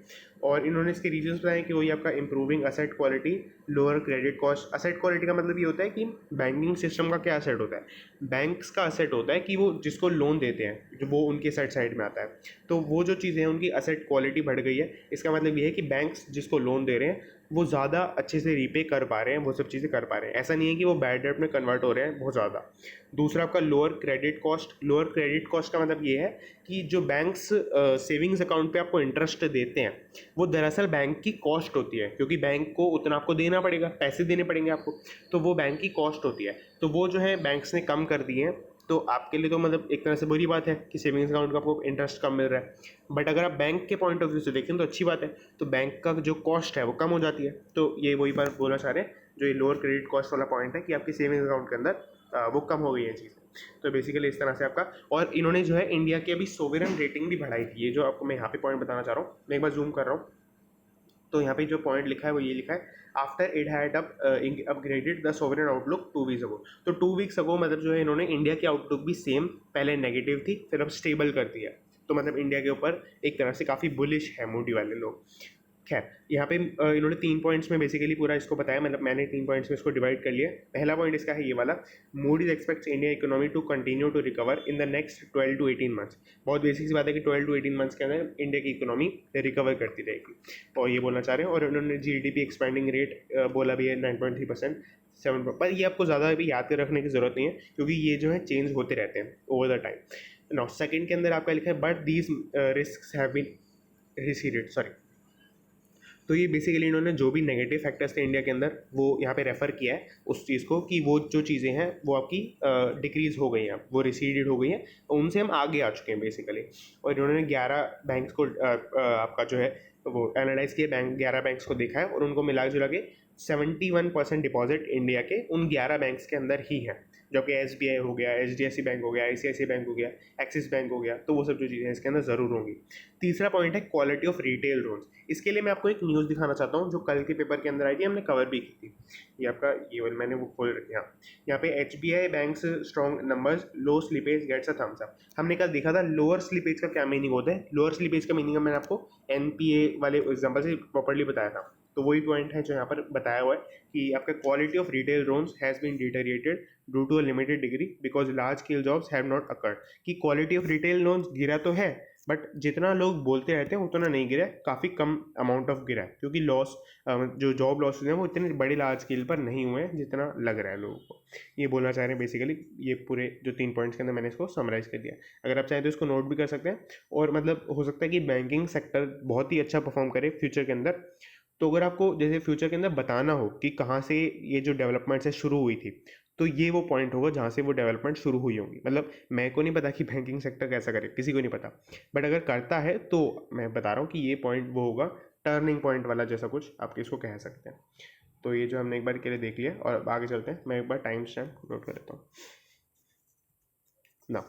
और इन्होंने इसके रीजंस बताए कि वही आपका improving asset quality, lower credit cost. Asset quality का मतलब ये होता है कि बैंकिंग सिस्टम का क्या असेट होता है, बैंक्स का असेट होता है कि वो जिसको लोन देते हैं जो वो उनके असेट साइड में आता है। तो वो जो चीज़ें हैं उनकी असेट क्वालिटी बढ़ गई है। इसका मतलब ये है कि बैंक्स जिसको लोन दे रहे हैं वो ज़्यादा अच्छे से रीपे कर पा रहे हैं, वो सब चीज़ें कर पा रहे हैं। ऐसा नहीं है कि वो बैड डेट में कन्वर्ट हो रहे हैं बहुत ज़्यादा। दूसरा आपका लोअर क्रेडिट कॉस्ट का मतलब ये है कि जो बैंक्स सेविंग्स अकाउंट पे आपको इंटरेस्ट देते हैं वो दरअसल बैंक की कॉस्ट होती है, क्योंकि बैंक को उतना आपको देना पड़ेगा, पैसे देने पड़ेंगे आपको, तो वो बैंक की कॉस्ट होती है। तो वो जो है बैंक्स ने कम कर दिए हैं। तो आपके लिए तो मतलब एक तरह से बुरी बात है कि सेविंग्स अकाउंट का आपको इंटरेस्ट कम मिल रहा है, बट अगर आप बैंक के पॉइंट ऑफ व्यू से देखें तो अच्छी बात है। तो बैंक का जो कॉस्ट है वो कम हो जाती है। तो ये वही बात बोलना चाह रहे हैं, जो ये लोअर क्रेडिट कॉस्ट वाला पॉइंट है कि आपकी सेविंग्स अकाउंट के अंदर वो कम हो गई है चीज़। तो बेसिकली इस तरह से आपका, और इन्होंने जो है इंडिया की अभी सोवरेन रेटिंग भी बढ़ाई थी। ये जो आपको मैं यहाँ पे पॉइंट बताना चाह रहा हूँ, मैं एक बार जूम कर रहा हूँ, तो यहाँ पे जो पॉइंट लिखा है वो ये लिखा है, after it had upgraded the sovereign outlook 2 weeks ago. तो 2 वीक्स अगो मतलब जो है इन्होंने इंडिया की आउटलुक भी सेम, पहले नेगेटिव थी फिर अब स्टेबल कर दिया। तो मतलब इंडिया के ऊपर एक तरह से काफ़ी बुलिश है मूडी वाले लोग। खैर, यहाँ पे इन्होंने 3 पॉइंट्स में बेसिकली पूरा इसको बताया, मतलब मैंने 3 पॉइंट्स में इसको डिवाइड कर लिया। पहला पॉइंट इसका है ये वाला, Moody's expects India economy to continue to recover in the next 12 to 18 months. बहुत बेसिक सी बात है कि 12 to 18 मंथ्स के अंदर इंडिया की इकोनॉमी रिकवर करती रहेगी, और ये बोलना चाह रहे हैं। और उन्होंने GDP एक्सपेंडिंग रेट बोला भी है 9.3%, 7, पर ये आपको ज़्यादा अभी याद कर रखने की ज़रूरत नहीं है, क्योंकि ये जो है चेंज होते रहते हैं over the time. Now second के अंदर आपका लिखा है but these risk have been receded, sorry. तो ये बेसिकली इन्होंने जो भी नेगेटिव फैक्टर्स थे इंडिया के अंदर वो यहाँ पे रेफ़र किया है उस चीज़ को, कि वो जो चीज़ें हैं वो आपकी डिक्रीज़ हो गई हैं, वो रिसीडेड हो गई हैं, उनसे हम आगे आ चुके हैं बेसिकली। और इन्होंने 11 बैंक्स को आपका जो है वो एनालाइज किया, 11 बैंक्स को देखा है, और उनको मिला जुला के 71% डिपॉजिट इंडिया के उन 11 बैंक्स के अंदर ही है, जो कि SBI हो गया, HDFC बैंक हो गया, ICICI बैंक हो गया, एक्सिस बैंक हो गया। तो वो सब जो चीज़ें हैं इसके अंदर ज़रूर होंगी। तीसरा पॉइंट है क्वालिटी ऑफ रिटेल लोन्स। इसके लिए मैं आपको एक न्यूज़ दिखाना चाहता हूँ जो कल के पेपर के अंदर आई थी, हमने कवर भी की थी। ये आपका ये वाली मैंने वो खोल रखी है यहाँ पे, HBI banks strong numbers, low slippage gets a thumbs up. हमने कल देखा था लोअर स्लिपेज का क्या मीनिंग होता है। लोअर स्लिपेज का मीनिंग मैंने आपको NPA वाले एग्जाम्पल से प्रॉपर्ली बताया था। तो वही पॉइंट है जो यहाँ पर बताया हुआ है कि आपका quality of retail loans has been deteriorated due to a limited degree because large scale jobs have not occurred. कि क्वालिटी ऑफ रिटेल लोन्स गिरा तो है, बट जितना लोग बोलते रहते हैं उतना नहीं गिरा है, काफ़ी कम अमाउंट ऑफ गिरा है, क्योंकि लॉस जो जॉब लॉसेज हैं वो इतने बड़े लार्ज स्केल पर नहीं हुए हैं जितना लग रहा है लोगों को। ये बोलना चाह रहे हैं बेसिकली। ये पूरे जो 3 पॉइंट्स के अंदर मैंने इसको समराइज़ कर दिया। अगर आप चाहें तो इसको नोट भी कर सकते हैं, और मतलब हो सकता है कि बैंकिंग सेक्टर बहुत ही अच्छा परफॉर्म करे फ्यूचर के अंदर। तो अगर आपको जैसे फ्यूचर के अंदर बताना हो कि कहाँ से ये जो डेवलपमेंट्स है शुरू हुई थी, तो ये वो पॉइंट होगा जहाँ से वो डेवलपमेंट शुरू हुई होंगी। मतलब मेरे को नहीं पता कि बैंकिंग सेक्टर कैसा करे, किसी को नहीं पता, बट अगर करता है तो मैं बता रहा हूँ कि ये पॉइंट वो होगा टर्निंग पॉइंट वाला, जैसा कुछ आप इसको कह सकते हैं। तो ये जो हमने एक बार के लिए देख लिया, और अब आगे चलते हैं। मैं एक बार टाइम स्टैम्प नोट कर लेता हूँ ना।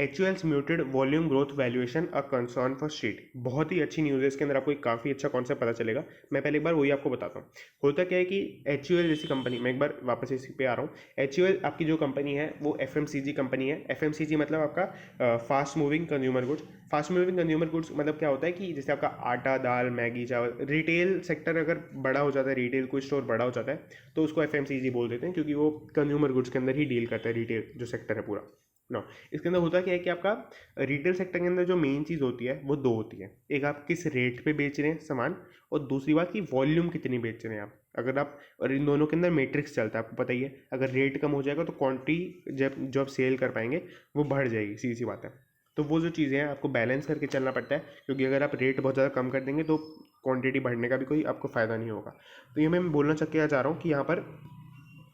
HUL's muted volume growth valuation a concern for street. बहुत ही अच्छी न्यूज़ है, इसके अंदर आपको एक काफ़ी अच्छा कॉन्सेप्ट पता चलेगा। मैं पहले एक बार वही आपको बताता हूँ। होता क्या है कि HUL जैसी कंपनी, मैं एक बार वापस इसी पे आ रहा हूँ। HUL आपकी जो कंपनी है वो FMCG कंपनी है। FMCG मतलब आपका fast moving consumer goods. Fast moving consumer goods मतलब क्या होता है कि जैसे आपका आटा, दाल, मैगी, चावल, रिटेल सेक्टर अगर बड़ा हो जाता है, रिटेल कोई स्टोर बड़ा हो जाता है, तो उसको FMCG बोल देते हैं, क्योंकि वो कंज्यूमर गुड्स के अंदर ही डील करता है, रिटेल जो सेक्टर है पूरा ना। इसके अंदर होता क्या है कि आपका रिटेल सेक्टर के अंदर जो मेन चीज़ होती है वो 2 होती है। एक, आप किस रेट पे बेच रहे हैं सामान, और दूसरी बात कि वॉल्यूम कितनी बेच रहे हैं आप। अगर आप, और इन दोनों के अंदर मैट्रिक्स चलता है, आपको पता ही है। अगर रेट कम हो जाएगा तो क्वांटिटी जो आप सेल कर पाएंगे वो बढ़ जाएगी, सीधी सी बात है। तो वो जो चीज़ें हैं आपको बैलेंस करके चलना पड़ता है, क्योंकि अगर आप रेट बहुत ज़्यादा कम कर देंगे तो क्वांटिटी बढ़ने का भी कोई आपको फ़ायदा नहीं होगा। तो ये मैं बोलना चाह रहा हूँ कि यहाँ पर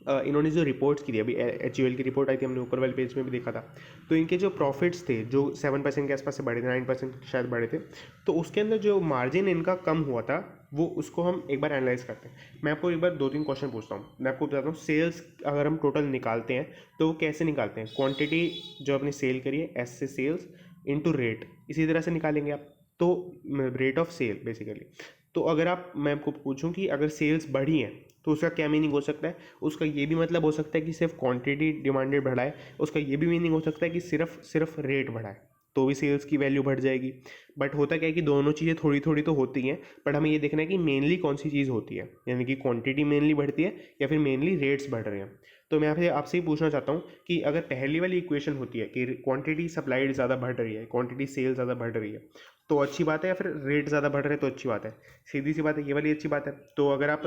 इन्होंने जो रिपोर्ट्स की थी, अभी HUL की रिपोर्ट आई थी, हमने ऊपर वाले पेज में भी देखा था। तो इनके जो प्रॉफिट्स थे जो 7% के आसपास से बढ़े थे, 9% शायद बढ़े थे, तो उसके अंदर जो मार्जिन इनका कम हुआ था वो, उसको हम एक बार एनालाइज करते हैं। मैं आपको एक बार 2-3 क्वेश्चन पूछता हूँ। मैं आपको बताता हूँ, सेल्स अगर हम टोटल निकालते हैं तो वो कैसे निकालते हैं। क्वान्टिटी जो अपनी सेल करी है, S से सेल्स इंटू रेट, इसी तरह से निकालेंगे आप। तो रेट ऑफ सेल बेसिकली। तो अगर मैं आपको पूछूं कि अगर सेल्स बढ़ी हैं तो उसका क्या मीनिंग हो सकता है, उसका ये भी मतलब हो सकता है कि सिर्फ क्वांटिटी डिमांडेड बढ़ा है, उसका ये भी मीनिंग हो सकता है कि सिर्फ रेट बढ़ा है तो भी सेल्स की वैल्यू बढ़ जाएगी। बट होता क्या है कि दोनों चीज़ें थोड़ी थोड़ी तो होती हैं, बट हमें ये देखना है कि मेनली कौन सी चीज़ होती है, यानी कि क्वांटिटी मेनली बढ़ती है या फिर मेनली रेट्स बढ़ रहे हैं। तो मैं आपसे ही पूछना चाहता हूँ कि अगर पहली वाली इक्वेशन होती है कि क्वांटिटी सप्लाइड ज़्यादा बढ़ रही है, क्वांटिटी सेल ज़्यादा बढ़ रही है, तो अच्छी बात है, या फिर रेट ज़्यादा बढ़ रहे हैं तो अच्छी बात है, सीधी सी बात है, ये वाली अच्छी बात है। तो अगर आप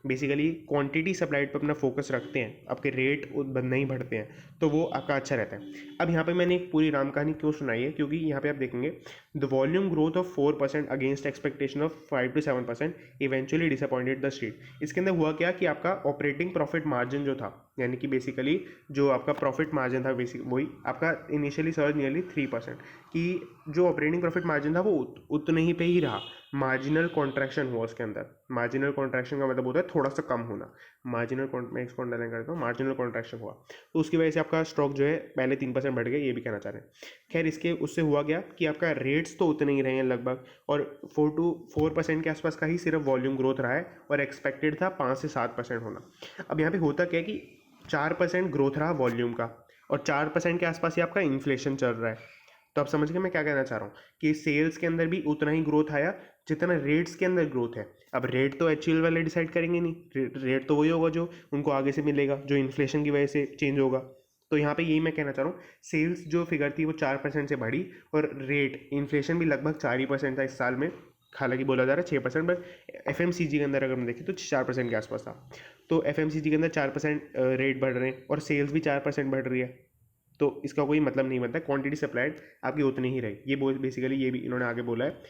बेसिकली क्वांटिटी सप्लाइड पर अपना फोकस रखते हैं, आपके रेट नहीं बढ़ते हैं, तो वो आपका अच्छा रहता है। अब यहाँ पे मैंने एक पूरी राम कहानी क्यों सुनाई है, क्योंकि यहाँ पे आप देखेंगे the volume growth of 4% against expectation of 5 to 7% eventually disappointed the street. इसके अंदर हुआ क्या कि आपका ऑपरेटिंग प्रॉफिट मार्जिन जो था, यानी कि बेसिकली जो आपका प्रॉफिट मार्जिन था बेसिक वही आपका इनिशियली सर्च नियरली 3%, कि जो ऑपरेटिंग प्रॉफिट मार्जिन था वो उतने ही पे ही रहा, मार्जिनल कॉन्ट्रैक्शन हुआ उसके अंदर। मार्जिनल कॉन्ट्रैक्शन का मतलब होता है थोड़ा सा कम होना, मैं इसको अंडरलाइन करता हूँ, मार्जिनल कॉन्ट्रैक्शन हुआ, तो उसकी वजह से आपका स्टॉक जो है पहले 3% बढ़ गया, ये भी कहना चाह रहे हैं। खैर इसके उससे हुआ गया कि आपका रेट्स तो उतने ही रहे हैं लगभग, और 4% के आसपास का ही सिर्फ वॉल्यूम ग्रोथ रहा है, और एक्सपेक्टेड था 5 से 7% होना। अब यहाँ पे होता क्या है कि 4% ग्रोथ रहा वॉल्यूम का, और 4% के आसपास ही आपका इन्फ्लेशन चल रहा है। तो आप समझ गए मैं क्या कहना चाह रहा हूँ, कि सेल्स के अंदर भी उतना ही ग्रोथ आया जितना रेट्स के अंदर ग्रोथ है। अब रेट तो एचयूएल वाले डिसाइड करेंगे नहीं, रेट तो वही होगा जो उनको आगे से मिलेगा, जो इन्फ्लेशन की वजह से चेंज होगा। तो यहाँ पे यही मैं कहना चाह रहा हूँ, सेल्स जो फिगर थी वो 4% से बढ़ी, और रेट इन्फ्लेशन भी लगभग 4% था इस साल में, हालांकि बोला जा रहा है 6%, बट एफएमसीजी के अंदर अगर हम देखें तो 4% के आसपास था। तो एफएमसीजी के अंदर 4% रेट बढ़ रहे हैं और सेल्स भी 4% बढ़ रही है, तो इसका कोई मतलब नहीं बनता, क्वांटिटी सप्लाइड आपकी उतनी ही रही। ये बेसिकली ये भी इन्होंने आगे बोला है,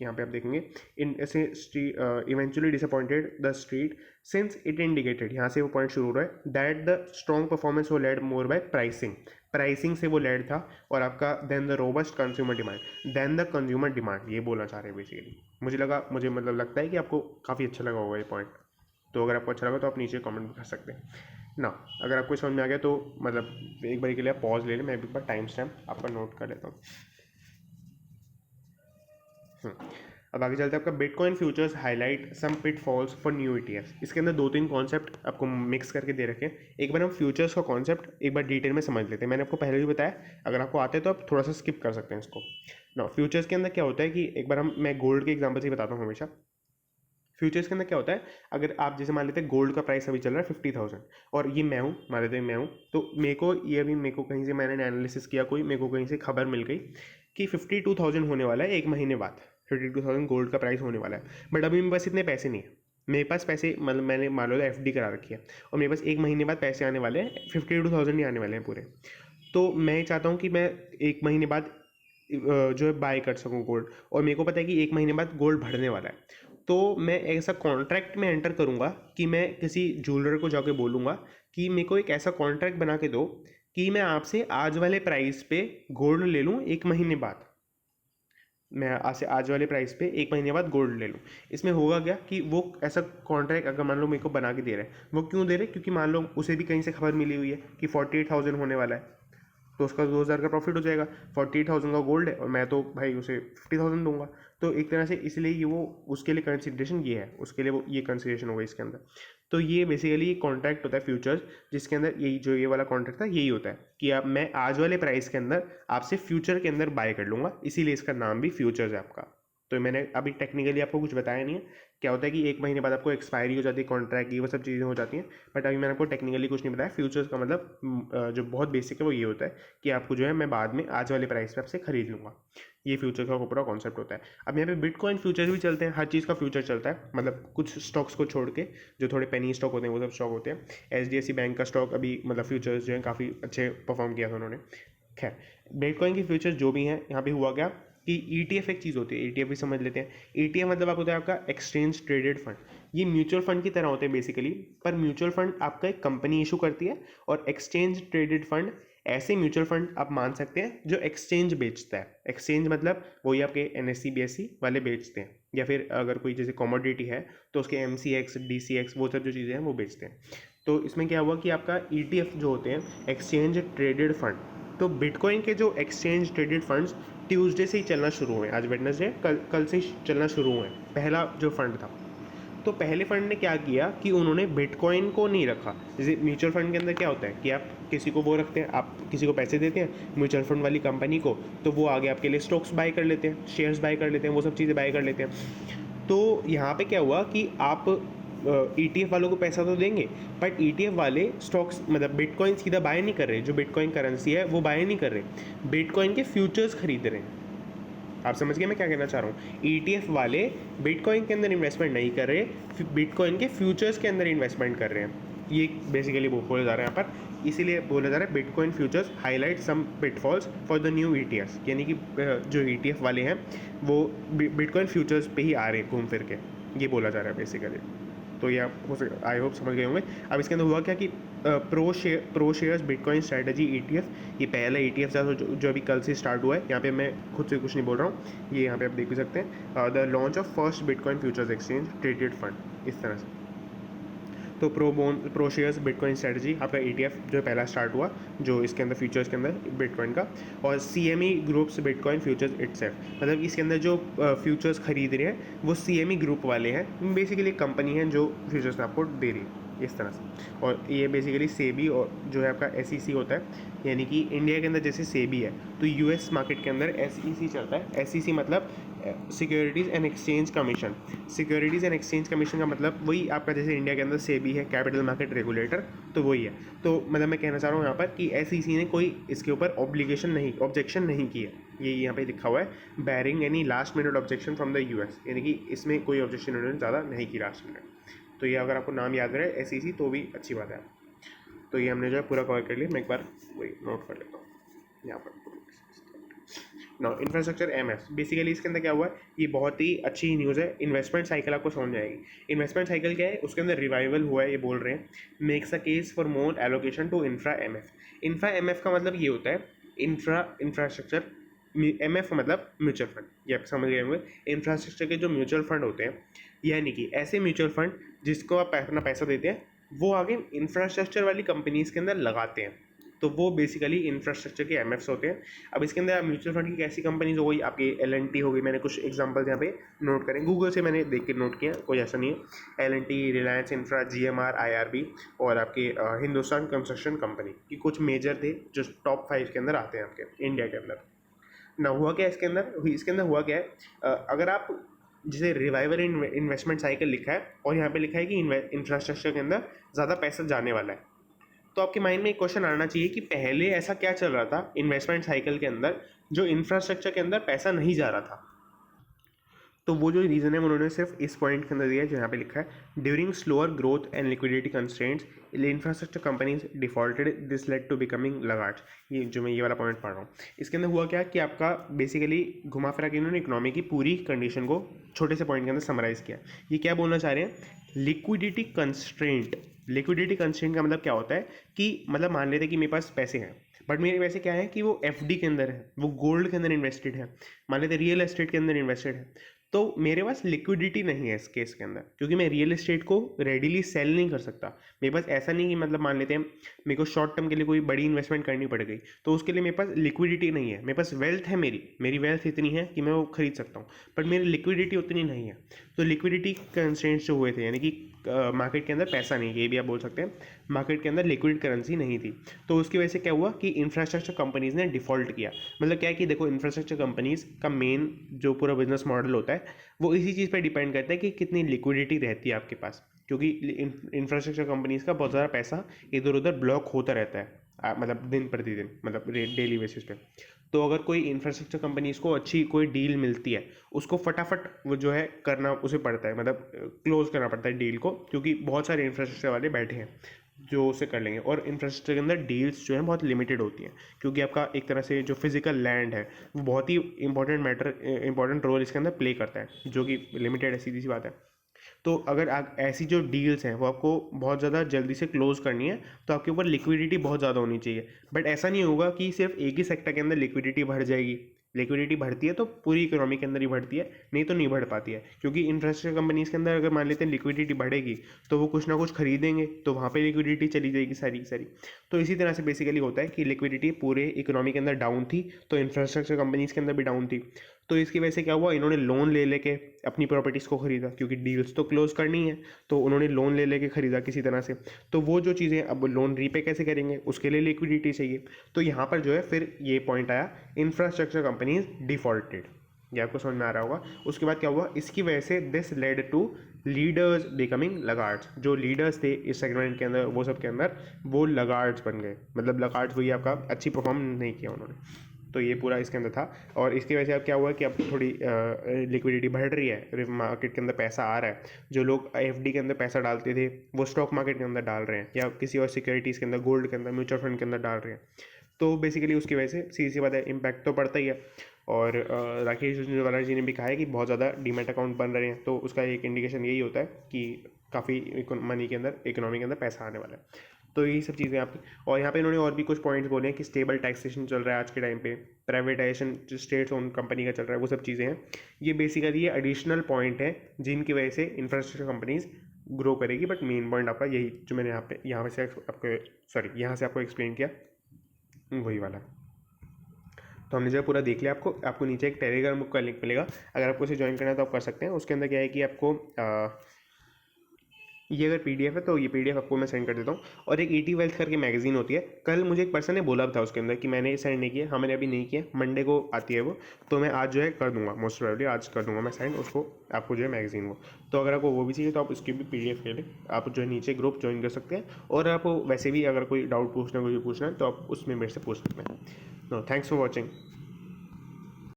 यहाँ पे आप देखेंगे इन ऐसे eventually disappointed the street since it indicated, यहाँ से वो पॉइंट शुरू हो रहा है, दैट द स्ट्रॉन्ग परफॉर्मेंस वो लेड मोर बाय प्राइसिंग से वो लेड था, और आपका then the robust consumer demand, then the consumer demand, ये बोलना चाह रहे हैं बेसिकली। मुझे मतलब लगता है कि आपको काफ़ी अच्छा लगा होगा ये पॉइंट। तो अगर आपको अच्छा लगा तो आप नीचे कमेंट भी कर सकते हैं ना। अगर आपको समझ में आ गया तो मतलब एक बार के लिए आप पॉज ले लें, मैं एक बार टाइम स्टैम्प आपका नोट कर लेता हूँ। अब आगे चलते हैं, आपका bitcoin futures highlight some pitfalls for new ETFs. इसके अंदर 2-3 कॉन्सेप्ट आपको मिक्स करके दे रखे हैं। एक बार हम फ्यूचर्स का कॉन्सेप्ट एक बार डिटेल में समझ लेते हैं, मैंने आपको पहले भी बताया, अगर आपको आते हैं तो आप थोड़ा सा स्किप कर सकते हैं इसको ना। फ्यूचर्स के अंदर क्या होता है कि एक बार मैं गोल्ड के एग्जाम्पल से ही बताता हूँ हमेशा। फ्यूचर्स के अंदर क्या होता है, अगर आप जैसे मान लेते हैं गोल्ड का प्राइस अभी चल रहा है 50,000, और ये मैं हूँ, मान लेते हैं मैं हूँ, तो मेरे को कहीं से मैंने एनालिसिस किया, मेरे को कहीं से खबर मिल गई कि 52,000 होने वाला है एक महीने बाद, 52,000 गोल्ड का प्राइस होने वाला है। बट अभी मेरे पास इतने पैसे नहीं है, मेरे पास पैसे मतलब मैंने मान लो एफडी करा रखी है, और मेरे पास एक महीने बाद पैसे आने वाले हैं, 52,000 ही आने वाले हैं पूरे। तो मैं चाहता हूँ कि मैं एक महीने बाद जो है बाय कर सकूँ गोल्ड, और मेरे को पता है कि एक महीने बाद गोल्ड बढ़ने वाला है। तो मैं ऐसा कॉन्ट्रैक्ट में एंटर करूँगा कि मैं किसी ज्वेलर को जाके बोलूँगा कि मेरे को एक ऐसा कॉन्ट्रैक्ट बना के दो कि मैं आपसे आज वाले प्राइस पे गोल्ड ले लूँ एक महीने बाद, मैं आज वाले प्राइस पे एक महीने बाद गोल्ड ले लूँ। इसमें होगा क्या कि वो ऐसा कॉन्ट्रैक्ट अगर मान लो मेरे को बना के दे रहे हैं, वो क्यों दे रहे हैं, क्योंकि मान लो उसे भी कहीं से खबर मिली हुई है कि 48,000 होने वाला है, तो उसका 2,000 का प्रॉफिट हो जाएगा। 48,000 का गोल्ड है और मैं तो भाई उसे 50,000 दूंगा, तो एक तरह से इसलिए ये वो उसके लिए कंसिडरेशन ये है, उसके लिए वो ये कंसिडरेशन होगा इसके अंदर। तो ये बेसिकली कॉन्ट्रैक्ट होता है फ्यूचर्स, जिसके अंदर यही जो ये वाला कॉन्ट्रैक्ट था यही होता है कि आप मैं आज वाले प्राइस के अंदर आपसे फ्यूचर के अंदर बाय कर लूँगा, इसीलिए इसका नाम भी फ्यूचर्स है आपका। तो मैंने अभी टेक्निकली आपको कुछ बताया नहीं है, क्या होता है कि एक महीने बाद आपको एक्सपायरी हो जाती है कॉन्ट्रैक्ट, ये वो सब चीज़ें हो जाती हैं, बट अभी मैंने आपको टेक्निकली कुछ नहीं बताया। फ्यूचर्स का मतलब जो बहुत बेसिक है वो ये होता है कि आपको जो है मैं बाद में आज वाले प्राइस पे आपसे खरीद लूँगा, ये फ्यूचर का पूरा कॉन्सेप्ट होता है। अब यहाँ पे बिटकॉइन फ्यूचर भी चलते हैं, हर चीज़ का फ्यूचर चलता है, मतलब कुछ स्टॉक्स को छोड़ के जो थोड़े पेनी स्टॉक होते हैं वो सब स्टॉक होते हैं। एचडीएफसी बैंक का स्टॉक अभी मतलब फ्यूचर्स जो है काफ़ी अच्छे परफॉर्म किया था उन्होंने। खैर बिटकॉइन की फ्यूचर्स जो भी हैं, यहाँ पे हुआ क्या कि ईटीएफ एक चीज़ होती है, ईटीएफ भी समझ लेते हैं। ईटीएफ मतलब आपको होता है आपका एक्सचेंज ट्रेडेड फंड, ये म्यूचुअल फंड की तरह होते हैं बेसिकली, पर म्यूचुअल फंड आपका एक कंपनी इशू करती है, और एक्सचेंज ट्रेडेड फंड ऐसे म्यूचुअल फंड आप मान सकते हैं जो एक्सचेंज बेचता है। एक्सचेंज मतलब वही आपके एनएससी बीएससी वाले बेचते हैं, या फिर अगर कोई जैसे कमोडिटी है तो उसके एमसीएक्स डीसीएक्स वो सब जो चीज़ें हैं वो बेचते हैं। तो इसमें क्या हुआ कि आपका ईटीएफ जो होते हैं एक्सचेंज ट्रेडेड फंड, तो बिटकॉइन के जो एक्सचेंज ट्रेडेड फंड्स ट्यूसडे से ही चलना शुरू हुए, आज वेडनेसडे, कल से ही चलना शुरू हुए पहला जो फंड था। तो पहले फंड ने क्या किया कि उन्होंने बिटकॉइन को नहीं रखा। जैसे म्यूचुअल फंड के अंदर क्या होता है कि आप किसी को वो रखते हैं, आप किसी को पैसे देते हैं म्यूचुअल फंड वाली कंपनी को, तो वो आगे आपके लिए स्टॉक्स बाय कर लेते हैं, शेयर्स बाय कर लेते हैं, वो सब चीज़ें बाय कर लेते हैं। तो यहाँ पे क्या हुआ कि आप ETF वालों को पैसा तो देंगे, बट ETF वाले स्टॉक्स मतलब बिटकॉइन सीधा बाय नहीं कर रहे, जो बिटकॉइन करेंसी है वो बाय नहीं कर रहे, बिटकॉइन के फ्यूचर्स खरीद रहे हैं। आप समझ गए मैं क्या कहना चाह रहा हूँ? ETF वाले बिटकॉइन के अंदर इन्वेस्टमेंट नहीं कर रहे, बिटकॉइन के फ्यूचर्स के अंदर इन्वेस्टमेंट कर रहे हैं। ये बेसिकली वो बोला जा रहा है यहाँ पर, इसीलिए बोला जा रहा है bitcoin futures highlight some pitfalls for the new ETFs, यानी कि जो ETF वाले हैं वो बिटकॉइन फ्यूचर्स पे ही आ रहे हैं घूम फिर के, ये बोला जा रहा है बेसिकली। तो ये आप हो सकता आई होप समझ गए होंगे। अब इसके अंदर हुआ क्या कि pro shares bitcoin strategy ETF, ये पहला ETF था जो अभी कल से स्टार्ट हुआ है। यहाँ पे मैं खुद से कुछ नहीं बोल रहा हूँ, ये यहाँ पे आप देख भी सकते हैं, the launch of first bitcoin futures exchange traded fund, इस तरह से। तो प्रो शेयर्स बिटकॉइन स्ट्रैटेजी आपका ETF जो पहला स्टार्ट हुआ, जो इसके अंदर फ्यूचर्स के अंदर बिटकॉइन का, और CME groups bitcoin futures itself, मतलब इसके अंदर जो फ्यूचर्स खरीद रहे हैं वो CME ग्रुप वाले हैं, बेसिकली कंपनी है जो फ्यूचर्स आपको दे रही है, इस तरह से। और ये बेसिकली सेबी और जो है आपका SEC होता है, यानी कि इंडिया के अंदर जैसे सेबी है तो US मार्केट के अंदर SEC चलता है। SEC मतलब securities and exchange commission. Securities and exchange commission का मतलब वही आपका जैसे इंडिया के अंदर सेबी है, कैपिटल मार्केट रेगुलेटर, तो वही है। तो मतलब मैं कहना चाह रहा हूँ यहाँ पर कि SEC ने कोई इसके ऊपर ऑब्जेक्शन नहीं की है, ये यहाँ पे लिखा हुआ है, bearing any last minute objection from the US, यानी कि इसमें कोई ऑब्जेक्शन उन्होंने ज़्यादा नहीं की लास्ट मिनट। तो ये अगर आपको नाम याद रहे SEC तो भी अच्छी बात है। तो ये हमने जो है पूरा कवर कर लिया, मैं एक बार वही नोट कर लेता हूँ यहाँ पर। नाउ इंफ्रास्ट्रक्चर MS, बेसिकली इसके अंदर क्या हुआ है, ये बहुत ही अच्छी न्यूज़ है। इन्वेस्टमेंट साइकिल आपको समझ में आएगी। इन्वेस्टमेंट साइकिल क्या है, उसके अंदर रिवाइवल हुआ है, ये बोल रहे हैं, makes a case for more allocation to infra MF का मतलब ये होता है इंफ्रास्ट्रक्चर, MF मतलब म्यूचुअल फंड, ये आप समझ गए होंगे। इंफ्रास्ट्रक्चर के जो म्यूचुअल फंड होते हैं, यानी कि ऐसे म्यूचुअल फंड जिसको आप अपना पैसा देते हैं, वो आगे इंफ्रास्ट्रक्चर वाली कंपनीज़ के अंदर लगाते हैं, तो वो बेसिकली इंफ्रास्ट्रक्चर के MFs होते हैं। अब इसके अंदर म्यूचुअल फंड की कैसी कंपनीज हो गई, आपकी L&T हो गई, मैंने कुछ एग्जांपल्स यहाँ पे नोट करें, गूगल से मैंने देख के नोट किया, कोई ऐसा नहीं है। L&T, Reliance infra, GMR, IRB और आपके हिंदुस्तान कंस्ट्रक्शन कंपनी की कुछ मेजर थे जो टॉप 5 के अंदर आते हैं आपके इंडिया के अंदर। ना हुआ क्या इसके अंदर हुआ क्या है, अगर आप जैसे रिवाइवल इन्वेस्टमेंट साइकिल लिखा है और यहाँ पे लिखा है कि इंफ्रास्ट्रक्चर के अंदर ज़्यादा पैसा जाने वाला है, तो आपके माइंड में एक क्वेश्चन आना चाहिए कि पहले ऐसा क्या चल रहा था इन्वेस्टमेंट साइकिल के अंदर जो इंफ्रास्ट्रक्चर के अंदर पैसा नहीं जा रहा था। तो वो जो रीज़न है उन्होंने सिर्फ इस पॉइंट के अंदर दिया है जो यहाँ पे लिखा है, during slower growth and liquidity constraints infrastructure companies defaulted, this led to becoming laggards. ये जो मैं ये वाला पॉइंट पढ़ रहा हूँ, इसके अंदर हुआ क्या कि आपका बेसिकली घुमा फिरा के इन्होंने इकोनॉमी की पूरी कंडीशन को छोटे से पॉइंट के अंदर समराइज़ किया। ये क्या बोलना चाह रहे हैं, लिक्विडिटी कंस्ट्रेंट। लिक्विडिटी कंस्ट्रेंट का मतलब क्या होता है कि मतलब मान लेते हैं कि मेरे पास पैसे हैं, बट मेरे पैसे क्या है कि वो FD के अंदर है, वो गोल्ड के अंदर इन्वेस्टेड है, मान लेते रियल एस्टेट के अंदर इन्वेस्टेड है, तो मेरे पास लिक्विडिटी नहीं है इस केस के अंदर, क्योंकि मैं रियल एस्टेट को रेडीली सेल नहीं कर सकता। मेरे पास ऐसा नहीं कि मतलब मान लेते हैं मेरे को शॉर्ट टर्म के लिए कोई बड़ी इन्वेस्टमेंट करनी पड़ गई, तो उसके लिए मेरे पास लिक्विडिटी नहीं है। मेरे पास वेल्थ है, मेरी वेल्थ इतनी है कि मैं वो खरीद सकता हूँ, बट मेरी लिक्विडिटी उतनी नहीं है। तो लिक्विडिटी कंस्ट्रेंट्स जो हुए थे, यानी कि मार्केट के अंदर पैसा नहीं, ये भी आप बोल सकते हैं, मार्केट के अंदर लिक्विड करेंसी नहीं थी, तो उसकी वजह से क्या हुआ कि इंफ्रास्ट्रक्चर कंपनीज़ ने डिफ़ॉल्ट किया। मतलब क्या है कि देखो, इंफ्रास्ट्रक्चर कंपनीज़ का मेन जो पूरा बिजनेस मॉडल होता है वो इसी चीज़ पर डिपेंड करता है कि कितनी लिक्विडिटी रहती है आपके पास, क्योंकि इंफ्रास्ट्रक्चर कंपनीज़ का बहुत ज़्यादा पैसा इधर उधर ब्लॉक होता रहता है, मतलब दिन प्रतिदिन, मतलब डेली बेसिस पे। तो अगर कोई इंफ्रास्ट्रक्चर कंपनीज़ को अच्छी कोई डील मिलती है, उसको फटाफट वो जो है करना उसे पड़ता है, मतलब क्लोज करना पड़ता है डील को, क्योंकि बहुत सारे इंफ्रास्ट्रक्चर वाले बैठे हैं जो उसे कर लेंगे। और इंफ्रास्ट्रक्चर के अंदर डील्स जो हैं बहुत लिमिटेड होती हैं, क्योंकि आपका एक तरह से जो फिजिकल लैंड है वो बहुत ही इंपॉर्टेंट रोल इसके अंदर प्ले करता है, जो कि लिमिटेड है, सीधी सी बात है। तो अगर ऐसी जो डील्स हैं वो आपको बहुत ज़्यादा जल्दी से क्लोज करनी है, तो आपके ऊपर लिक्विडिटी बहुत ज़्यादा होनी चाहिए। बट ऐसा नहीं होगा कि सिर्फ एक ही सेक्टर के अंदर लिक्विडिटी बढ़ जाएगी, लिक्विडिटी बढ़ती है तो पूरी इकोनॉमी के अंदर ही बढ़ती है, नहीं तो नहीं बढ़ पाती है, क्योंकि इंफ्रास्ट्रक्चर कंपनीज के अंदर अगर मान लेते हैं लिक्विडिटी बढ़ेगी तो वो कुछ ना कुछ खरीदेंगे, तो वहाँ पे लिक्विडिटी चली जाएगी सारी की सारी। तो इसी तरह से बेसिकली होता है कि लिक्विडिटी पूरे इकोनॉमी के अंदर डाउन थी, तो इंफ्रास्ट्रक्चर कंपनीज के अंदर भी डाउन थी। तो इसकी वजह से क्या हुआ, इन्होंने लोन ले लेके अपनी प्रॉपर्टीज़ को खरीदा, क्योंकि डील्स तो क्लोज करनी है, तो उन्होंने लोन ले लेके खरीदा किसी तरह से। तो वो जो चीज़ें अब लोन रीपे कैसे करेंगे, उसके लिए लिक्विडिटी चाहिए। तो यहाँ पर जो है फिर ये पॉइंट आया, इंफ्रास्ट्रक्चर कंपनीज डिफॉल्टेड। ये आपको समझ में आ रहा होगा। उसके बाद क्या हुआ, इसकी वजह से this led to leaders becoming laggards. जो लीडर्स थे इस सेगमेंट के अंदर, वो सब के अंदर वो लगार्ड्स बन गए, मतलब लगार्ड्स वही आपका अच्छी परफॉर्म नहीं किया उन्होंने। तो ये पूरा इसके अंदर था। और इसकी वजह से अब क्या हुआ कि अब थोड़ी लिक्विडिटी बढ़ रही है, मार्केट के अंदर पैसा आ रहा है। जो लोग एफडी के अंदर पैसा डालते थे वो स्टॉक मार्केट के अंदर डाल रहे हैं, या किसी और सिक्योरिटीज़ के अंदर, गोल्ड के अंदर, म्यूचुअल फंड के अंदर डाल रहे हैं। तो बेसिकली उसकी वजह से सीधी सी बात है, इम्पैक्ट तो पड़ता ही है। और राकेश झुंझुनवाला जी ने भी कहा है कि बहुत ज़्यादा डीमैट अकाउंट बन रहे हैं, तो उसका एक इंडिकेशन यही होता है कि काफ़ी मनी के अंदर, इकोनॉमी के अंदर पैसा आने वाला है। तो यही सब चीज़ें आपकी। और यहाँ पे इन्होंने और भी कुछ पॉइंट्स बोले हैं कि स्टेबल टैक्सेशन चल रहा है आज के टाइम पे, प्राइवेटाइजेशन जो स्टेट्स ओन कंपनी का चल रहा है, वो सब चीज़ें हैं। ये बेसिकली ये एडिशनल पॉइंट है जिनकी वजह से इंफ्रास्ट्रक्चर कंपनीज ग्रो करेगी। बट मेन पॉइंट आपका यही जो मैंने यहाँ से आपको एक्सप्लेन किया, वही वाला। तो हमने जो पूरा देख लिया। आपको नीचे एक टेलीग्राम का लिंक मिलेगा, अगर आपको इसे ज्वाइन करना है तो आप कर सकते हैं। उसके अंदर क्या है कि आपको ये अगर पीडीएफ है तो ये पीडीएफ आपको मैं सेंड कर देता हूँ। और एक ईटी वेल्थ करके मैगजीन होती है, कल मुझे एक पर्सन ने बोला था उसके अंदर कि मैंने सेंड नहीं किया। हाँ, मैंने अभी नहीं किया, मंडे को आती है वो, तो मैं आज जो है कर दूंगा, मोस्ट प्रोबेबली आज कर दूंगा मैं सेंड उसको, आपको जो है मैगजीन वो। तो अगर आपको वो भी चाहिए तो आप उसकी भी पीडीएफ ले लें, आप जो है नीचे ग्रुप ज्वाइन कर सकते हैं। और आप वैसे भी अगर कोई डाउट पूछना है तो आप उसमें मेरे से पूछ सकते हैं। No, thanks for watching.